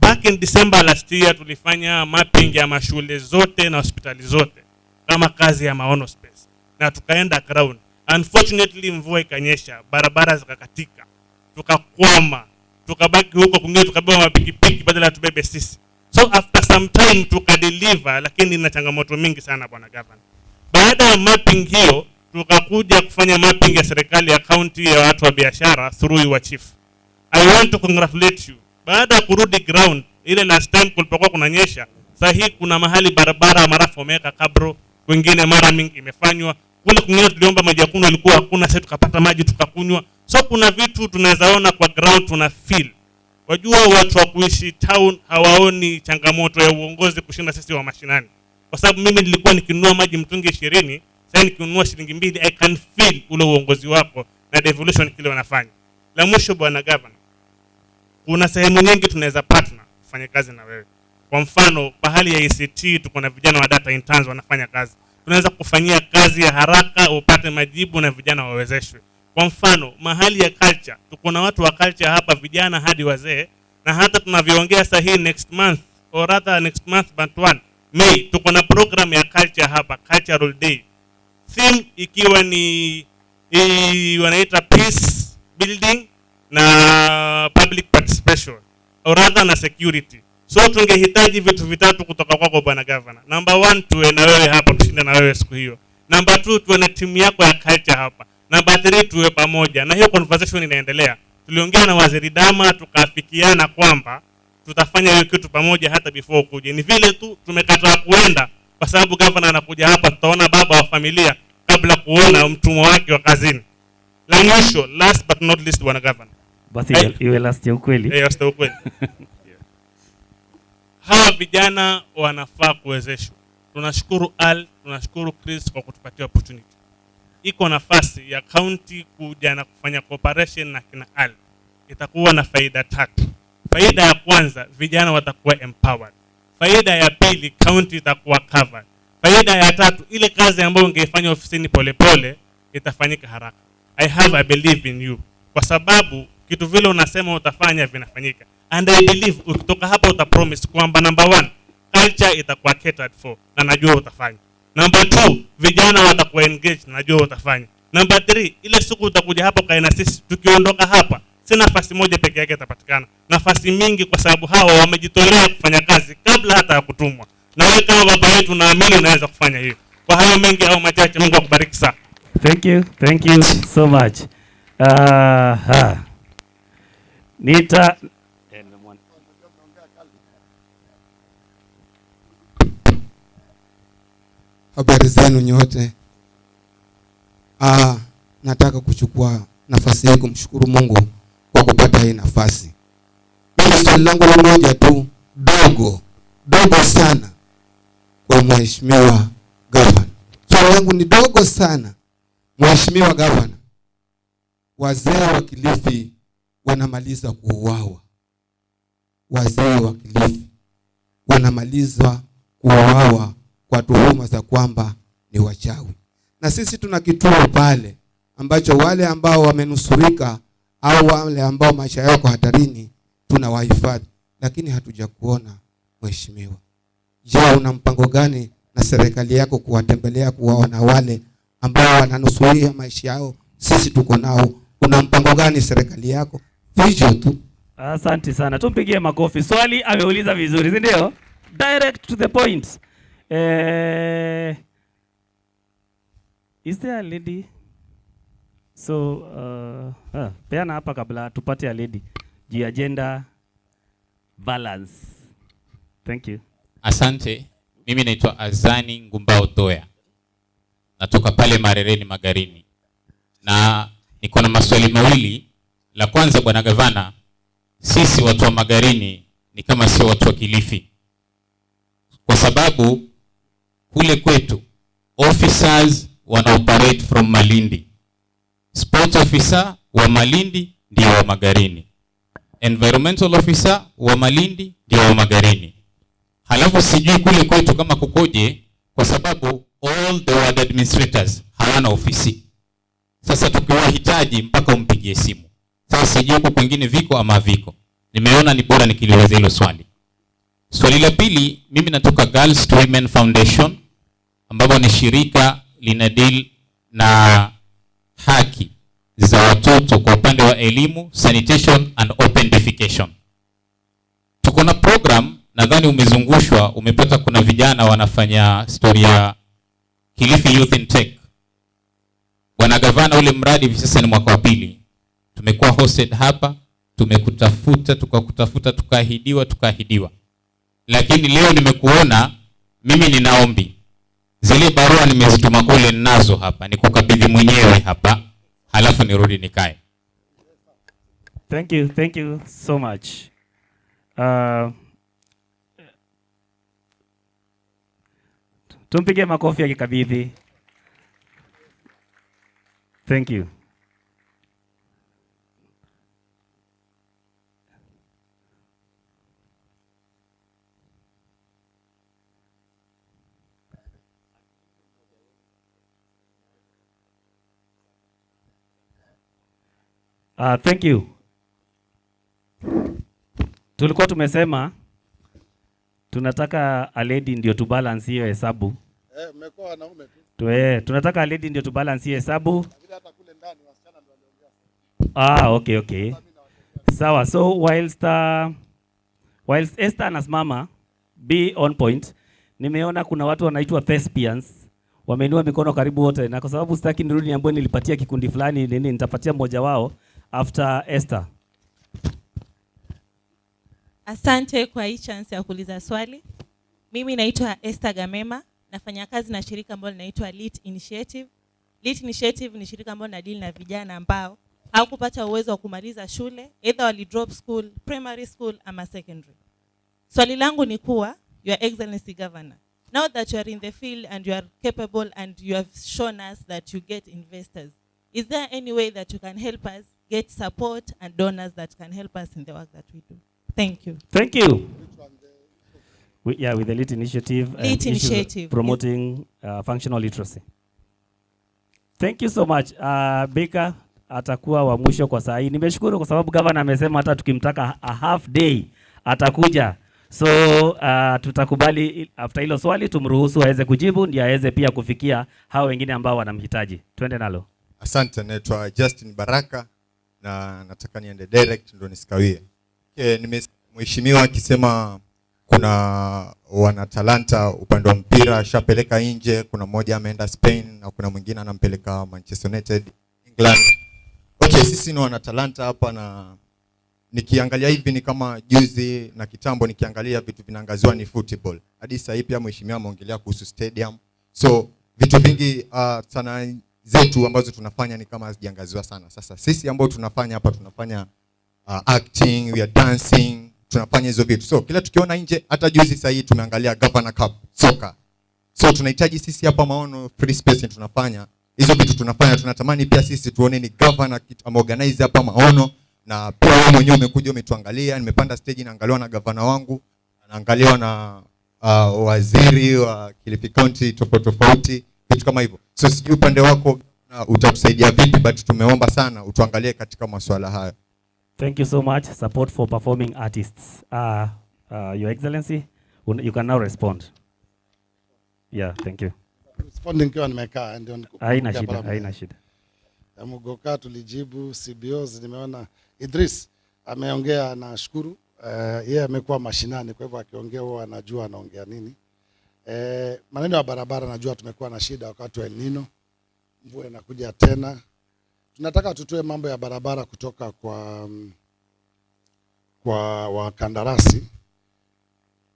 Back in December last year tulifanya mapping ya mashule zote na hospitali zote kama kazi ya maono space. Na tukaenda ground. Unfortunately mvua ikanyesha, barabara zikakatika. Tukakwama, tukabaki huko kwingine tukabeba mapikipiki badala tubebe sisi. So after some time tukadeliver, lakini ina changamoto mingi sana bwana governor. Baada ya mapping hiyo, tukakuja kufanya mapping ya serikali ya county ya watu wa biashara through your chief. I want to congratulate you. Baada ya kurudi ground, ile last time kulipokuwa kunanyesha, sasa hii kuna mahali barabara marafu wameweka kabro, wengine mara mingi imefanywa. Kule kwingine tuliomba maji ya kunywa ilikuwa hakuna, sasa tukapata maji tukakunywa. So kuna vitu tunawezaona kwa ground, tuna feel. Wajua watu wa kuishi town hawaoni changamoto ya uongozi kushinda sisi wa mashinani. Kwa sababu mimi nilikuwa nikinunua maji mtungi 20, sasa nikinunua shilingi 2, I can feel ule uongozi wako na devolution kile wanafanya. La mwisho bwana governor, kuna sehemu nyingi tunaweza partner kufanya kazi na wewe. Kwa mfano, pahali ya ICT tuko na vijana wa data interns wanafanya kazi. Tunaweza kufanyia kazi ya haraka, upate majibu na vijana wawezeshwe. Kwa mfano, mahali ya culture, tuko na watu wa culture hapa, vijana hadi wazee, na hata tunavyoongea sasa hii next month or rather next month but one May, tuko na program ya culture hapa, cultural day. Theme ikiwa ni wanaita peace building na public participation or rather na security. So tungehitaji vitu vitatu kutoka kwako bwana governor. Number 1, tuwe na wewe hapa, tushinde na wewe siku hiyo. Number 2, tuwe na timu yako ya culture hapa. Number 3, tuwe pamoja. Na hiyo conversation inaendelea. Tuliongea na waziri Dama, tukafikiana kwamba tutafanya hiyo kitu pamoja hata before ukuje. Ni vile tu tumekataa kuenda kwa sababu governor anakuja hapa, tutaona baba wa familia kabla kuona mtumwa wake wa kazini. La mwisho, last but not least bwana governor. Basi iwe last ya ukweli. Last ya ukweli. hawa vijana wanafaa kuwezeshwa. Tunashukuru Al, tunashukuru Chris kwa kutupatia opportunity. Iko nafasi ya county kuja na kufanya cooperation na kina Al. Itakuwa na faida tatu. Faida ya kwanza, vijana watakuwa empowered. Faida ya pili, county itakuwa covered. Faida ya tatu, ile kazi ambayo ungefanya ofisini polepole itafanyika haraka. I believe in you. Kwa sababu kitu vile unasema utafanya vinafanyika. And I believe ukitoka hapa utapromise kwamba number 1, culture itakuwa catered for na najua utafanya. Number 2, vijana watakuwa engaged na najua utafanya. Number 3, ile siku utakuja hapa kaina sisi tukiondoka hapa, si nafasi moja peke yake itapatikana. Nafasi mingi kwa sababu hawa wamejitolea kufanya kazi kabla hata ya kutumwa. Na wewe kama baba yetu naamini unaweza kufanya hiyo. Kwa hayo mengi au machache, Mungu akubariki sana. Thank you so much. Nita Habari zenu nyote. Nataka kuchukua nafasi hii kumshukuru Mungu kwa kupata hii nafasi. Mimi swali langu ni moja tu, dogo sana kwa Mheshimiwa Governor. Swali langu ni dogo sana. Mheshimiwa Governor, wazee wa Kilifi wanamaliza kuuawa. Wazee wa Kilifi wanamaliza kuuawa kwa tuhuma za kwamba ni wachawi. Na sisi tuna kituo pale ambacho wale ambao wamenusurika au wale ambao maisha yao kwa hatarini tunawahifadhi, lakini hatuja kuona mheshimiwa. Je, una mpango gani na serikali yako kuwatembelea kuwaona wale ambao wananusuria maisha yao? Sisi tuko nao. Una mpango gani serikali yako? Vijyo tu. Asante sana. Tumpigie makofi. Swali ameuliza vizuri, si ndio? Direct to the point. Is there a lady? So, peana hapa kabla tupate a lady. Agenda balance. Thank you. Asante. Mimi naitwa Azani Ngumbao Toya. Natoka pale Marereni Magarini. Na niko na maswali mawili. La kwanza, Bwana Gavana, sisi watu wa Magarini ni kama sio watu wa Kilifi. Kwa sababu kule kwetu officers wana operate from Malindi. Sports officer wa Malindi ndio wa Magarini. Environmental officer wa Malindi ndio wa Magarini. Halafu sijui kule kwetu kama kukoje, kwa sababu all the ward administrators hawana ofisi. Sasa tukiwahitaji mpaka umpigie simu. Sasa sijui huko kwingine viko ama viko. Nimeona ni bora nikiliuliza hilo swali. Swali la pili, mimi natoka Girls to Women Foundation, ambapo ni shirika lina deal na haki za watoto kwa upande wa elimu, sanitation and open defecation. Tuko na program, nadhani umezungushwa, umepata kuna vijana wanafanya story ya Kilifi Youth in Tech. Bwana Gavana, ule mradi hivi sasa ni mwaka wa 2. Tumekuwa hosted hapa, tumekutafuta, tukaahidiwa. Lakini leo nimekuona, mimi ninaombi. Zile barua nimezituma kule nazo hapa, nikukabidhi mwenyewe hapa, halafu nirudi nikae. Thank you so much. Tumpige makofi akikabidhi. Thank you. Thank you. Tulikuwa tumesema tunataka a lady ndio tu balance hiyo hesabu. Mmekuwa wanaume tu. Tunataka a lady ndio tu balance hiyo hesabu. Hata kule ndani wasichana ndio waliongea. Okay. Sawa, so whilst Esther anasimama be on point, nimeona kuna watu wanaitwa thespians. Wameinua mikono karibu wote, na kwa sababu sitaki nirudi niambie nilipatia kikundi fulani nini, nitapatia mmoja wao after Esther. Asante kwa hii chance ya kuuliza swali. Mimi naitwa Esther Gamema, nafanya kazi na shirika ambalo linaitwa Lit Initiative. Lit Initiative ni shirika ambalo linadili na vijana ambao hawakupata uwezo wa kumaliza shule, either wali drop school, primary school ama secondary. Swali langu ni kuwa, Your Excellency Governor, now that you are in the field and you are capable and you have shown us that you get investors, is there any way that you can help us get support and donors that can help us in the work that we do? Thank you. Thank you. With the LEAT initiative. LEAT initiative. Promoting functional literacy. Thank you so much. Baker atakuwa wa mwisho kwa saa hii. Nimeshukuru kwa sababu governor amesema hata tukimtaka a half day atakuja. So tutakubali after hilo swali tumruhusu aweze kujibu ndio aweze pia kufikia hao wengine ambao wanamhitaji. Twende nalo. Asante, naitwa Justin Baraka na nataka niende direct ndio nisikawie. Mheshimiwa akisema kuna wana talanta upande wa mpira shapeleka nje, kuna mmoja ameenda Spain na kuna mwingine anampeleka Manchester United England. Okay, sisi ni wana talanta hapa, na nikiangalia hivi ni kama juzi na kitambo nikiangalia vitu vinaangaziwa ni football. Hadi sasa hivi mheshimiwa ameongelea kuhusu stadium. So vitu vingi sana zetu ambazo tunafanya ni kama hazijaangaziwa sana. Sasa sisi ambao tunafanya hapa tunafanya acting, we are dancing, tunafanya hizo vitu. So kila tukiona nje, hata juzi sasa hii tumeangalia Governor Cup soccer. So tunahitaji sisi hapa Maono free space tunafanya hizo vitu tunafanya, tunatamani pia sisi tuone ni governor ameorganize hapa Maono, na pia wewe mwenyewe umekuja umetuangalia, nimepanda stage naangaliwa na governor wangu, anaangaliwa na waziri wa Kilifi County tofauti vitu kama hivyo. So sijui upande wako utatusaidia vipi, but tumeomba sana utuangalie katika masuala haya. Thank you so much. Support for performing artists. Your Excellency, you can now respond. Yeah, thank you. Responding kwa nimekaa ndio haina shida. Mugoka tulijibu, CBOs nimeona Idris ameongea, na shukuru. Yeye amekuwa mashinani, kwa hivyo akiongea huwa anajua anaongea nini. Maneno ya barabara najua tumekuwa na shida wakati wa El Nino. Mvua inakuja tena. Tunataka tutoe mambo ya barabara kutoka kwa wakandarasi,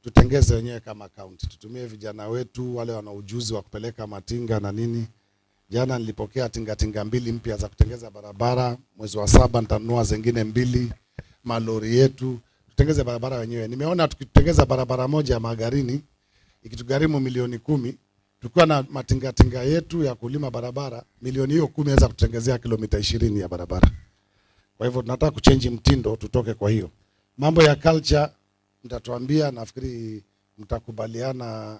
tutengeze wenyewe kama county. Tutumie vijana wetu wale wana ujuzi wa kupeleka matinga na nini. Jana nilipokea tinga 2 mpya za kutengeza barabara. Mwezi wa 7 nitanunua zingine 2 malori yetu. Tutengeze barabara wenyewe. Nimeona tukitengeza barabara moja ya Magarini ikitugharimu milioni 10, tukiwa na matinga yetu ya kulima barabara, milioni hiyo 10 inaweza kutengezea kilomita 20 ya barabara. Kwa hivyo tunataka kuchange mtindo, tutoke kwa hiyo. Mambo ya culture mtatuambia, nafikiri mtakubaliana,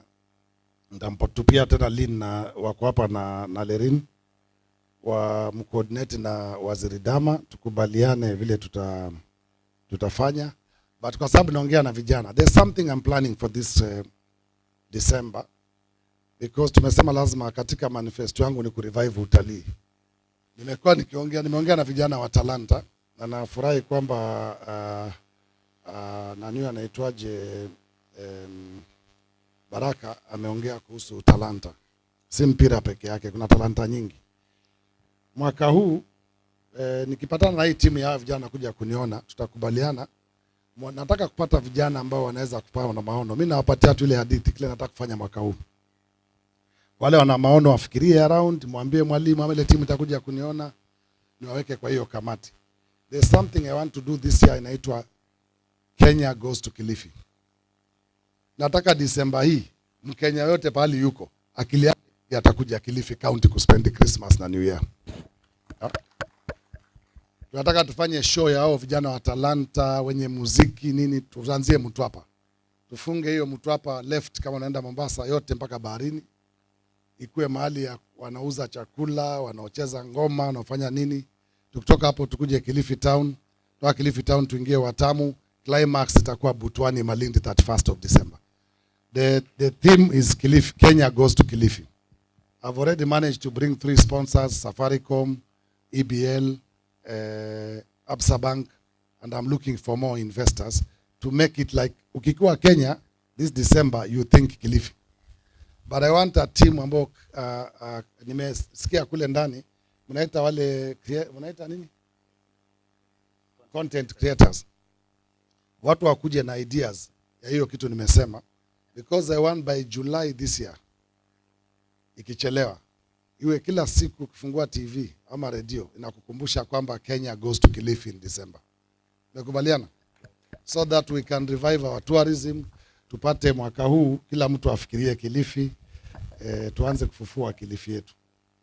nitampotupia tena Lin na wako hapa na Lerin wa mcoordinate na waziri Dama, tukubaliane vile tutafanya. But kwa sababu naongea na vijana, there's something I'm planning for this December, because tumesema lazima katika manifesto yangu ni kurevive utalii. Nimeongea na vijana wa talanta, na nafurahi kwamba nani anaitwaje Baraka ameongea kuhusu talanta. Si mpira peke yake, kuna talanta nyingi. Mwaka huu nikipatana na hii timu ya vijana kuja kuniona, tutakubaliana. Nataka kupata vijana ambao wanaweza kupaa na maono. Mimi nawapatia tu ile hadithi kile nataka kufanya mwaka huu. Wale wana maono wafikirie around, mwambie mwalimu ama ile timu itakuja kuniona, niwaweke kwa hiyo kamati. There's something I want to do this year inaitwa Kenya Goes to Kilifi. Nataka December hii Mkenya yote pahali yuko akili yake atakuja Kilifi County kuspend Christmas na New Year. Tunataka tufanye show ya hao vijana wa talanta wenye muziki nini, tuanzie Mtwapa. Tufunge hiyo Mtwapa left kama unaenda Mombasa yote mpaka baharini. Ikuwe mahali ya wanauza chakula, wanaocheza ngoma, wanaofanya nini. Tukitoka hapo tukuje Kilifi Town. Toka Kilifi Town tuingie Watamu. Climax itakuwa Butwani Malindi 31st of December. The theme is Kilifi, Kenya Goes to Kilifi. I've already managed to bring 3 sponsors, Safaricom, EBL, Absa Bank, and I'm looking for more investors to make it like ukikuwa Kenya this December you think Kilifi. But I want a team ambao nimesikia kule ndani mnaita wale mnaita nini? Content creators. Watu wakuje na ideas ya hiyo kitu nimesema, because I want by July this year, ikichelewa iwe kila siku ukifungua TV ama radio inakukumbusha kwamba Kenya Goes to Kilifi in December. Nakubaliana? so that we can revive our tourism. Tupate mwaka huu kila mtu afikirie Kilifi, tuanze kufufua Kilifi yetu.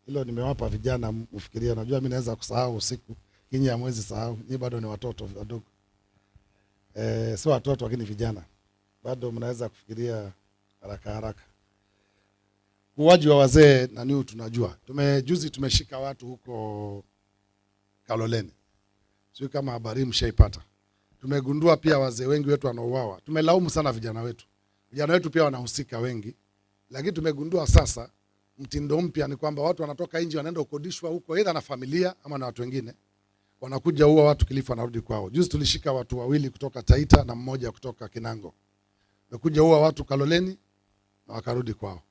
Hilo nimewapa vijana mfikirie. Najua mimi naweza kusahau usiku, nyinyi hamwezi sahau, nyinyi bado ni watoto wadogo. Sio watoto lakini vijana. Bado mnaweza kufikiria haraka haraka. Uwaji wa wazee na niu tunajua. Juzi tumeshika watu huko Kaloleni. Sio kama habari mshaipata. Tumegundua pia wazee wengi wetu wanauawa. Tumelaumu sana vijana wetu. Vijana wetu pia wanahusika wengi. Lakini tumegundua sasa mtindo mpya ni kwamba watu wanatoka nje wanaenda kukodishwa huko aidha na familia ama na watu wengine. Wanakuja huwa watu Kilifi wanarudi kwao. Juzi tulishika watu 2 kutoka Taita na mmoja kutoka Kinango. Wamekuja huwa watu Kaloleni na wakarudi kwao.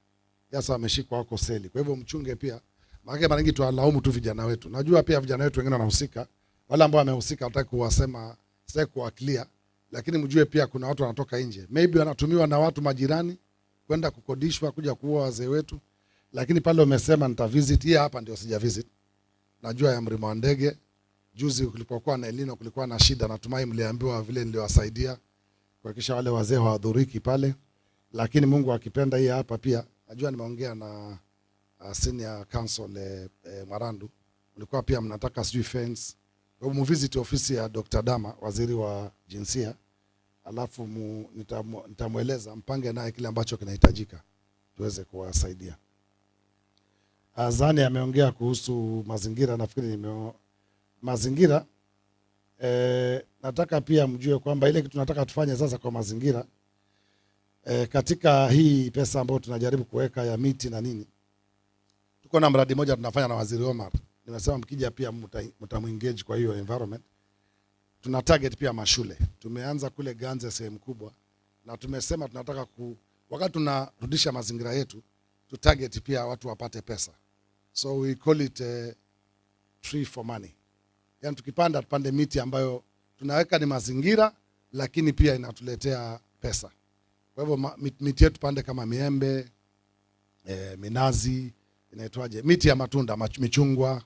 Sasa wameshikwa wako seli. Kwa hivyo mchunge pia. Maana mara nyingi tuwalaumu tu vijana wetu. Najua pia vijana wetu wengine wanahusika. Wale ambao wamehusika hataki kuwasema, sitaki kuwa clear, lakini mjue pia kuna watu wanatoka nje. Maybe wanatumiwa na watu majirani kwenda kukodishwa kuja kuua wazee wetu. Lakini pale umesema nitavisit, hii hapa ndio sija visit. Najua ya mlima wa ndege. Juzi kulipokuwa na Elino kulikuwa na shida, natumai mliambiwa vile niliwasaidia kuhakikisha wale wazee hawahudhuriki pale. Lakini Mungu akipenda hii hapa pia, najua nimeongea na senior council Marandu. Ulikuwa pia mnataka sijui fence. Kwa hivyo mvisit ofisi ya Dr. Dama, waziri wa jinsia. Alafu nitamueleza mpange naye kile ambacho kinahitajika tuweze kuwasaidia. Azani ameongea kuhusu mazingira, nafikiri mazingira. Nataka pia mjue kwamba ile kitu tunataka tufanye sasa kwa mazingira, katika hii pesa ambayo tunajaribu kuweka ya miti na nini, tuko na mradi moja tunafanya na Waziri Omar. Nimesema mkija pia mtamuengage kwa hiyo environment. Tuna target pia mashule. Tumeanza kule Ganze sehemu kubwa, na tumesema tunataka wakati tunarudisha mazingira yetu, tu target pia watu wapate pesa. So we call it tree for money. Yaani tukipanda tupande miti ambayo tunaweka ni mazingira lakini pia inatuletea pesa. Kwa hivyo miti yetu pande kama miembe, minazi, inaitwaje, miti ya matunda, michungwa.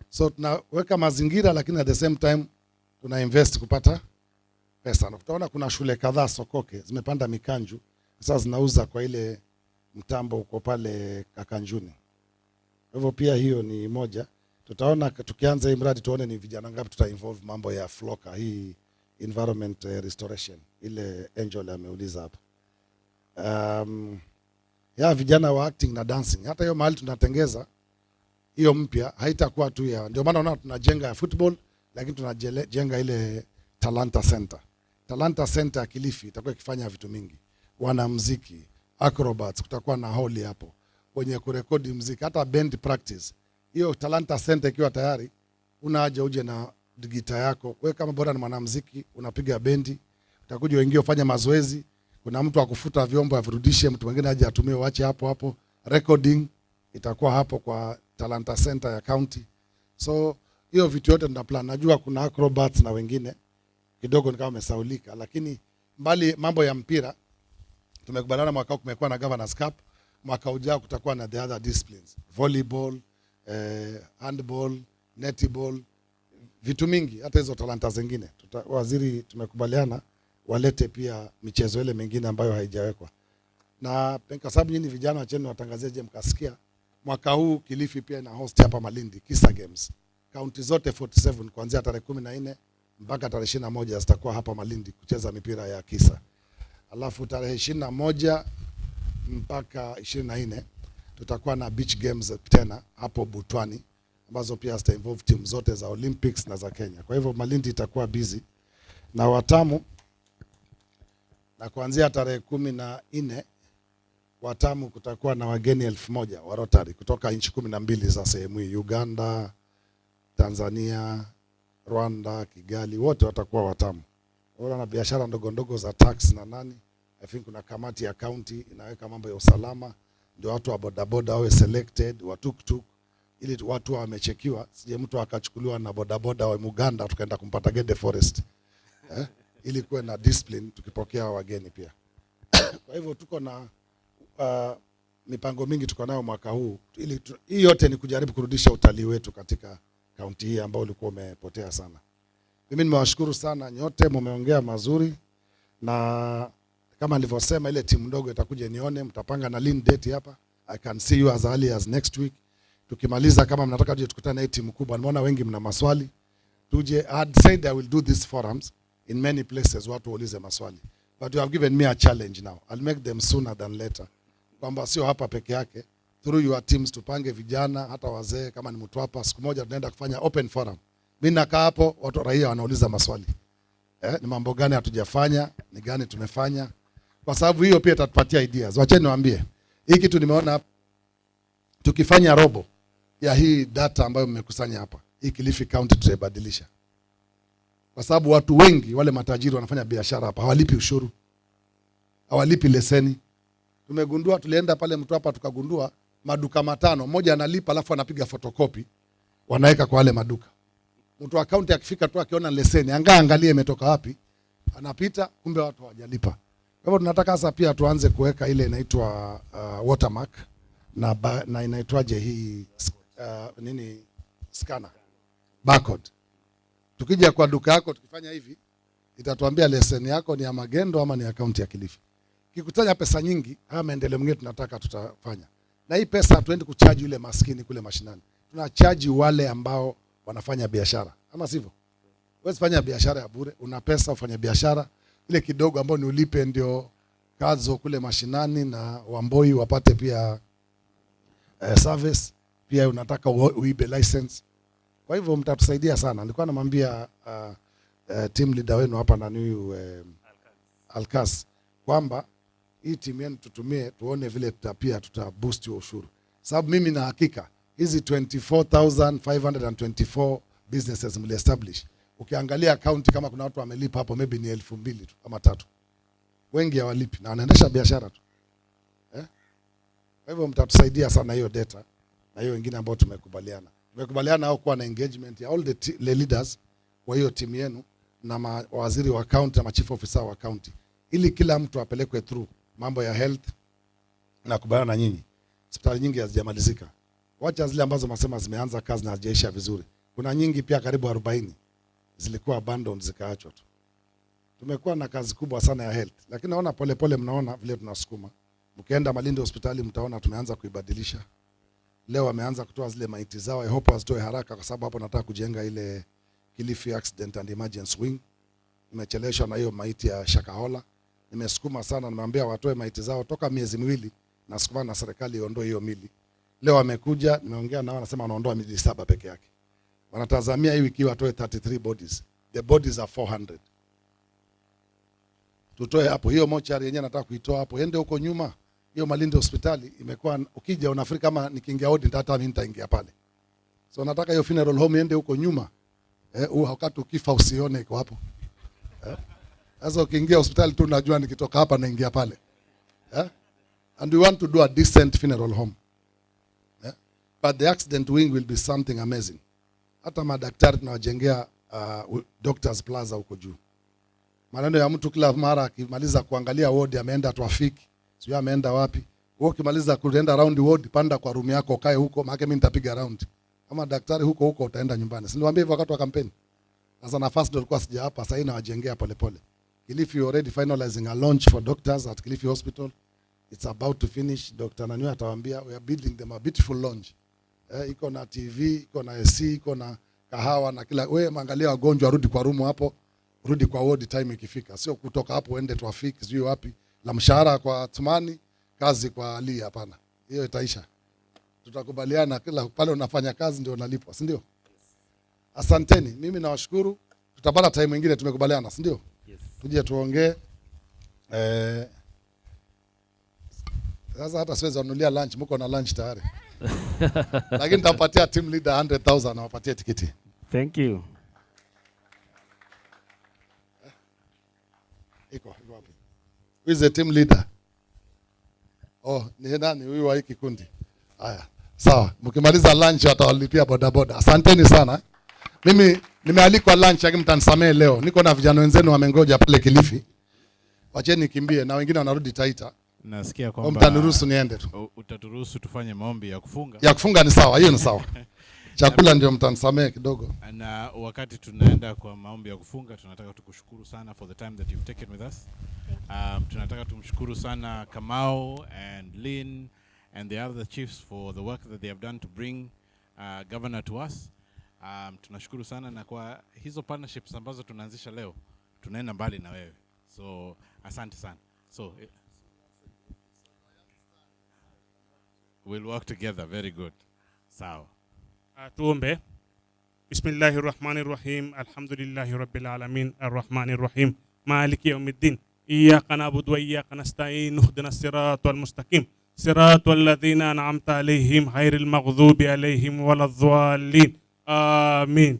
So tunaweka mazingira lakini at the same time tuna invest kupata pesa. Na utaona kuna shule kadhaa Sokoke zimepanda mikanju, sasa zinauza kwa ile mtambo uko pale Kakanjuni. Kwa hivyo pia hiyo ni moja. Tutaona tukianza hii mradi tuone ni vijana ngapi tuta involve mambo ya floka, hii environment restoration ile Angel ameuliza hapa. Ya vijana wa acting na dancing, hata hiyo mahali tunatengeza hiyo mpya haitakuwa tu ya, ndio maana unaona tunajenga ya football lakini tunajenga ile Talanta Center. Talanta Center ya Kilifi itakuwa ikifanya vitu mingi. Wanamuziki, acrobats, kutakuwa na holi hapo kwenye kurekodi muziki, hata band practice. Hiyo Talanta Center ikiwa tayari, una haja uje na gita yako. Wewe kama bora ni mwanamuziki, unapiga bendi, utakuja wengine ufanye mazoezi, kuna mtu akufuta vyombo avirudishe, mtu mwingine aje atumie waache hapo hapo. Recording itakuwa hapo kwa Talanta Center ya county. So hiyo vitu yote tuna plan. Najua kuna acrobats na wengine kidogo ni kama umesaulika, lakini mbali mambo ya mpira tumekubaliana mwaka huu kumekuwa na Governors Cup, mwaka ujao kutakuwa na the other disciplines, volleyball, handball, netball, vitu mingi, hata hizo talanta zingine. Waziri tumekubaliana walete pia michezo ile mingine ambayo haijawekwa. Na kwa sababu nyinyi vijana wacheni watangazaje mkasikia, mwaka huu Kilifi pia na host hapa Malindi Kisa Games. Kaunti zote 47 kuanzia tarehe 14 mpaka tarehe 21 zitakuwa hapa Malindi kucheza mipira ya Kisa. Alafu tarehe 21 mpaka 24 tutakuwa na beach games tena hapo Butwani, ambazo pia zita involve team zote za Olympics na za Kenya. Kwa hivyo Malindi itakuwa busy na Watamu, na kuanzia tarehe 14 Watamu kutakuwa na wageni 1000 wa Rotary kutoka nchi 12 za sehemu hii, Uganda, Tanzania, Rwanda, Kigali, wote watakuwa Watamu. Wala na biashara ndogo ndogo za tax na nani. I think kuna kamati ya county inaweka mambo ya usalama, ndio watu wa bodaboda wawe selected, wa tuktuk, ili watu wamechekiwa, sije mtu akachukuliwa na bodaboda wa Uganda tukaenda kumpata Gede Forest. Ili kuwe na discipline tukipokea wageni pia. Kwa hivyo tuko na mipango mingi tuko nayo mwaka huu, ili hii yote ni kujaribu kurudisha utalii wetu katika kaunti hii ambao ulikuwa umepotea sana. Mimi nimewashukuru sana nyote, mmeongea mazuri. na kama nilivyosema ile timu ndogo itakuja nione, mtapanga na lean date hapa. I can see you as early as next week. Tukimaliza kama mnataka tuje tukutane na timu kubwa, nimeona wengi mna maswali. Tuje, I had said I will do these forums in many places, watu waulize maswali. But you have given me a challenge now. I'll make them sooner than later. Kwamba sio hapa peke yake, through your teams tupange vijana hata wazee, kama ni mtu hapa, siku moja tunaenda kufanya open forum. Mimi nakaa hapo, watu raia wanauliza maswali. Ni mambo gani hatujafanya, ni gani tumefanya. Kwa sababu hiyo pia itatupatia ideas. Wacheni niwaambie, hii kitu nimeona hapa, tukifanya robo ya hii data ambayo mmekusanya hapa, hii Kilifi County tutaibadilisha. Kwa sababu watu wengi wale matajiri wanafanya biashara hapa, hawalipi ushuru, hawalipi leseni. Tumegundua, tulienda pale mtu hapa tukagundua maduka matano, mmoja analipa alafu anapiga photocopy wanaweka kwa wale maduka. Mtu wa county akifika tu akiona leseni, angalie imetoka wapi, anapita, kumbe watu hawajalipa. Kwa hivyo tunataka sasa pia tuanze kuweka ile inaitwa watermark na inaitwaje hii scanner, barcode. Tukija kwa duka yako tukifanya hivi, itatuambia leseni yako ni ya magendo ama ni ya county ya Kilifi. Kikutanya pesa nyingi, haya maendeleo mengine tunataka tutafanya. Na hii pesa hatuendi kuchaji yule maskini kule mashinani. Tunachaji wale ambao wanafanya biashara. Ama sivyo? Wewe fanya biashara ya bure, una pesa ufanya biashara, ile kidogo ambao ni ulipe ndio kazo kule mashinani na Wamboi wapate pia service, pia unataka uibe license. Kwa hivyo mtatusaidia sana. Nilikuwa namwambia team leader wenu hapa na huyu Alkas kwamba hii timu yenu tutumie tuone vile pia tutaboost hiyo ushuru. Sababu mimi na hakika hizi 24,524 businesses mli establish. Ukiangalia account kama kuna watu wamelipa hapo maybe ni 2,000 tu ama 3. Wengi hawalipi na wanaendesha biashara tu. Kwa hivyo mtatusaidia sana hiyo data na hiyo wengine ambao tumekubaliana. Tumekubaliana au kuwa na engagement ya all the leaders wa hiyo timu yenu na waziri wa county na chief officer wa county, ili kila mtu apelekwe through mambo ya health na kubaliana na nyinyi. Hospitali nyingi hazijamalizika. Wacha zile ambazo masema zimeanza kazi na hazijaisha vizuri. Kuna nyingi pia karibu 40 zilikuwa abandoned zikaachwa tu. Tumekuwa na kazi kubwa sana ya health, lakini naona polepole mnaona vile tunasukuma. Mkienda Malindi hospitali mtaona tumeanza kuibadilisha. Leo wameanza kutoa zile maiti zao. I hope wasitoe haraka kwa sababu hapo nataka kujenga ile Kilifi Accident and Emergency Wing. Nimecheleshwa na hiyo maiti ya Shakahola. Nimesukuma sana, nimeambia watoe maiti zao toka miezi miwili, na sukuma na serikali iondoe hiyo mili. Leo wamekuja, nimeongea nao, wanasema wanaondoa mili 7 peke yake. Wanatazamia hii wiki watoe 33 bodies. The bodies are 400. Tutoe hapo hiyo mochari yenyewe, nataka kuitoa hapo. Ende huko nyuma. Hiyo Malindi hospitali imekuwa, ukija unafikiri kama nikiingia audit hata mimi nitaingia pale. So nataka hiyo funeral home ende huko nyuma. Wakati ukifa usione iko hapo. Sasa ukiingia hospitali tu unajua nikitoka hapa naingia pale. And we want to do a decent funeral home. But the accident wing will be something amazing. Hata madaktari tunawajengea doctors plaza huko juu. Maneno ya mtu kila mara akimaliza kuangalia ward ameenda traffic, sio ameenda wapi. Wewe ukimaliza kuenda round ward, panda kwa room yako kae huko, maana mimi nitapiga round. Kama daktari huko utaenda nyumbani. Si niwaambie hivyo wakati wa kampeni. Sasa nafasi ndio ilikuwa sija hapa, sasa inawajengea polepole. Kilifi already finalizing a launch for doctors at Kilifi Hospital. It's about to finish. Dr. Nanyu atawaambia we are building them a beautiful lounge. Iko na TV, iko na AC, iko na kahawa na kila. Wewe maangalia wagonjwa, rudi kwa room hapo, rudi kwa ward time ikifika. Sio kutoka hapo uende traffic sio wapi. La mshahara kwa Tumani, kazi kwa Ali, hapana. Hiyo itaisha. Tutakubaliana kila pale unafanya kazi ndio unalipwa, si ndio? Asanteni. Mimi nawashukuru. Tutapata time nyingine tumekubaliana, si ndio? Yes. Tuje tuongee. Sasa hata siwezi wanunulia lunch, mko na lunch tayari. Lakini nitapatia team leader 100,000 na wapatie tiketi. Thank you. Iko wapi? Who is the team leader? Oh, ni nani huyu wa hiki kikundi? Haya. Sawa, mkimaliza lunch watawalipia bodaboda. Asanteni sana. Mimi nimealikwa lunch, lakini mtanisamee leo. Niko na vijana wenzenu wamengoja pale Kilifi. Wacheni kimbie na wengine wanarudi Taita. Nasikia kwamba mtaniruhusu niende tu. Utaturuhusu tufanye maombi ya kufunga. Ya kufunga ni sawa, hiyo ni sawa. Chakula ndio mtanisamee kidogo. Na wakati tunaenda kwa maombi ya kufunga, tunataka tukushukuru sana for the time that you've taken with us. Tunataka tumshukuru sana Kamau and Lynn and the other chiefs for the work that they have done to bring governor to us. Tunashukuru sana, na kwa hizo partnerships ambazo tunaanzisha leo tunaenda mbali na wewe. So asante sana. So we'll work together. Very good. Sawa. Tuombe. Bismillahirrahmanirrahim. Alhamdulillahi rabbil alamin. Arrahmanirrahim. Maliki yawmiddin. Iyyaka na'budu wa iyyaka nasta'in. Ihdinas siratal mustaqim. Siratal ladzina an'amta alaihim ghairil maghdubi alaihim waladdallin. Amin.